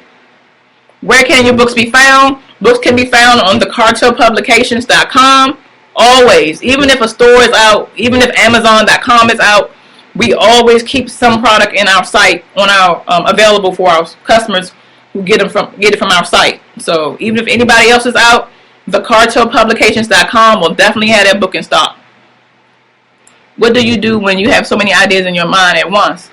Where can your books be found? Books can be found on thecartelpublications.com. Always. Even if a store is out, even if Amazon.com is out, we always keep some product in our site on our available for our customers who get it from our site. So even if anybody else is out, thecartelpublications.com will definitely have that book in stock. What do you do when you have so many ideas in your mind at once?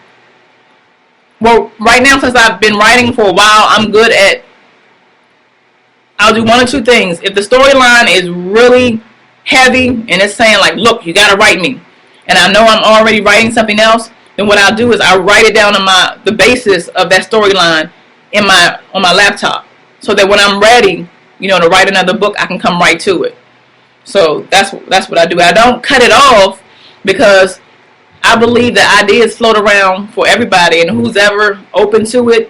Well, right now, since I've been writing for a while, I'm good at, I'll do 1 or 2 things. If the storyline is really heavy and it's saying like, look, you got to write me, and I know I'm already writing something else, then what I'll do is I'll write it down on the basis of that storyline on my laptop, so that when I'm ready, to write another book, I can come right to it. So that's what I do. I don't cut it off because I believe that ideas float around for everybody, and who's ever open to it.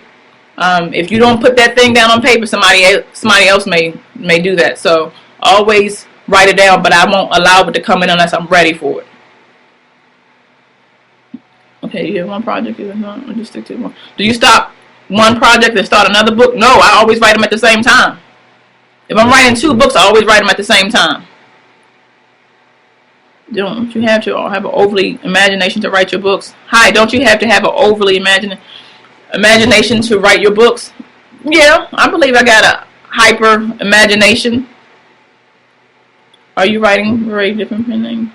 If you don't put that thing down on paper, somebody else may do that. So always write it down, but I won't allow it to come in unless I'm ready for it. Okay, you have one project, or just stick to one. Do you stop one project and start another book? No, I always write them at the same time. If I'm writing 2 books, I always write them at the same time. Don't you have to have an overly imagination to write your books? Hi, don't you have to have an overly imagination to write your books? Yeah, I believe I got a hyper imagination. Are you writing very different name?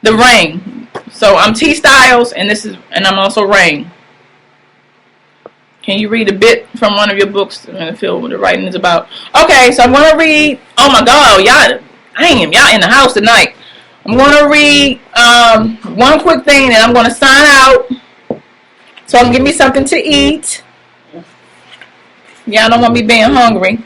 The Rain. So I'm T Styles, and I'm also Rain. Can you read a bit from one of your books and feel what the writing is about? Okay, so I'm gonna read. Oh my God, y'all in the house tonight. I'm gonna read one quick thing, and I'm gonna sign out. So give me something to eat. Y'all don't want me being hungry.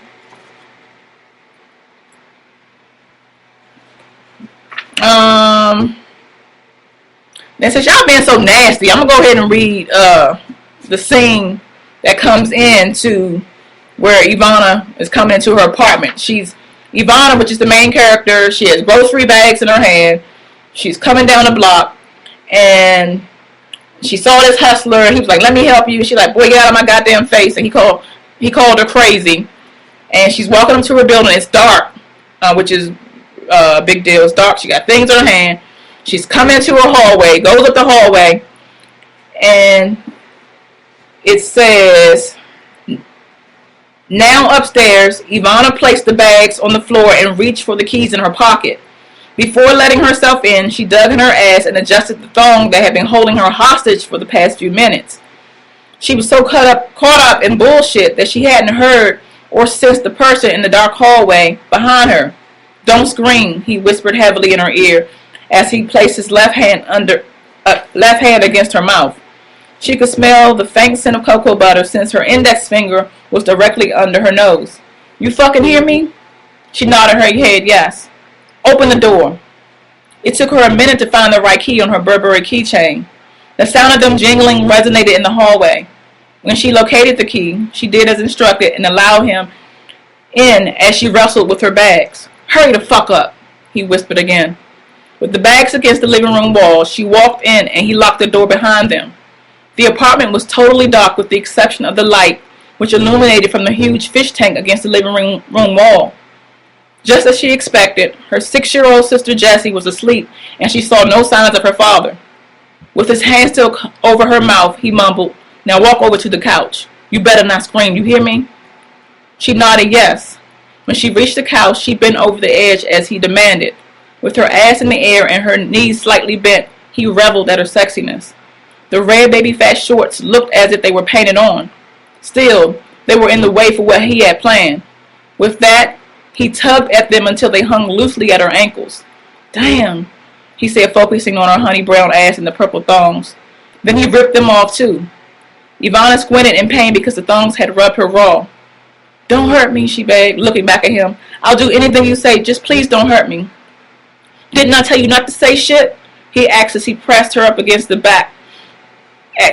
And since y'all being so nasty, I'm gonna go ahead and read the scene that comes in to where Ivana is coming into her apartment. She's Ivana, which is the main character. She has grocery bags in her hand. She's coming down the block, and she saw this hustler, and he was like, "Let me help you." She's like, "Boy, get out of my goddamn face!" And he called her crazy. And she's walking up to her building. It's dark, which is a big deal. It's dark. She got things in her hand. She's coming into her hallway. Goes up the hallway, and it says, now upstairs, Ivana placed the bags on the floor and reached for the keys in her pocket. Before letting herself in, she dug in her ass and adjusted the thong that had been holding her hostage for the past few minutes. She was so caught up in bullshit that she hadn't heard or sensed the person in the dark hallway behind her. Don't scream, he whispered heavily in her ear as he placed his left hand against her mouth. She could smell the faint scent of cocoa butter since her index finger was directly under her nose. You fucking hear me? She nodded her head yes. Open the door. It took her a minute to find the right key on her Burberry keychain. The sound of them jingling resonated in the hallway. When she located the key, she did as instructed and allowed him in as she wrestled with her bags. Hurry the fuck up, he whispered again. With the bags against the living room wall, she walked in and he locked the door behind them. The apartment was totally dark with the exception of the light, which illuminated from the huge fish tank against the living room wall. Just as she expected, her 6-year-old sister Jessie was asleep and she saw no signs of her father. With his hand still over her mouth, he mumbled, now walk over to the couch. You better not scream, you hear me? She nodded yes. When she reached the couch, she bent over the edge as he demanded. With her ass in the air and her knees slightly bent, he reveled at her sexiness. The red baby fat shorts looked as if they were painted on. Still, they were in the way for what he had planned. With that, he tugged at them until they hung loosely at her ankles. Damn, he said, focusing on her honey brown ass and the purple thongs. Then he ripped them off too. Ivana squinted in pain because the thongs had rubbed her raw. Don't hurt me, she begged, looking back at him. I'll do anything you say, just please don't hurt me. Didn't I tell you not to say shit? He asked as he pressed her up against the back.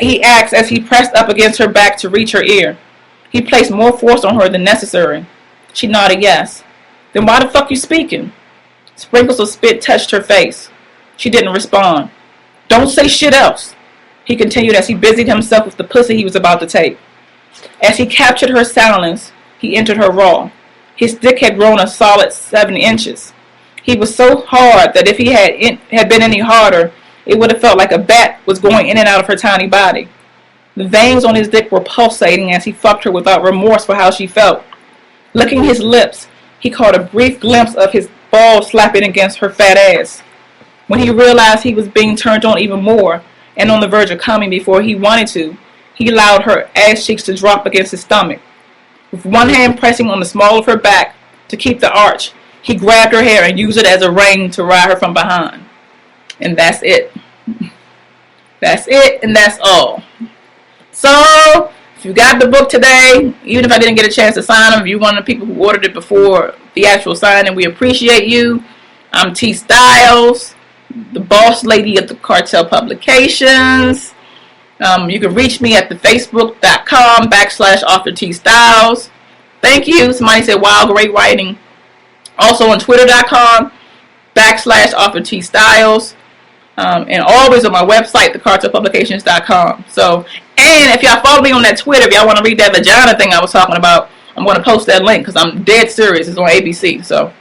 He asked as he pressed up against her back to reach her ear. He placed more force on her than necessary. She nodded yes. Then why the fuck you speaking? Sprinkles of spit touched her face. She didn't respond. Don't say shit else, he continued as he busied himself with the pussy he was about to take. As he captured her silence, he entered her raw. His dick had grown a solid 7 inches. He was so hard that if he had been any harder, it would have felt like a bat was going in and out of her tiny body. The veins on his dick were pulsating as he fucked her without remorse for how she felt. Licking his lips, he caught a brief glimpse of his balls slapping against her fat ass. When he realized he was being turned on even more and on the verge of coming before he wanted to, he allowed her ass cheeks to drop against his stomach. With one hand pressing on the small of her back to keep the arch, he grabbed her hair and used it as a rein to ride her from behind. And that's it. That's it, and that's all. So, if you got the book today, even if I didn't get a chance to sign them, if you're one of the people who ordered it before the actual signing, we appreciate you. I'm T Styles, the boss lady of the Cartel Publications. You can reach me at the facebook.com/author T Styles. Thank you. Somebody said, wow, great writing. Also on twitter.com/author T Styles. And always on my website, thecartelpublications.com. So, and if y'all follow me on that Twitter, if y'all want to read that vagina thing I was talking about, I'm going to post that link because I'm dead serious. It's on ABC. So,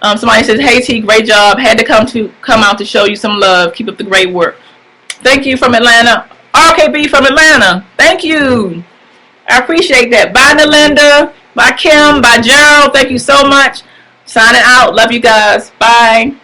somebody says, hey T, great job. Had to come out to show you some love. Keep up the great work. Thank you from Atlanta. RKB from Atlanta. Thank you. I appreciate that. Bye, Nalinda. Bye, Kim. Bye, Gerald. Thank you so much. Signing out. Love you guys. Bye.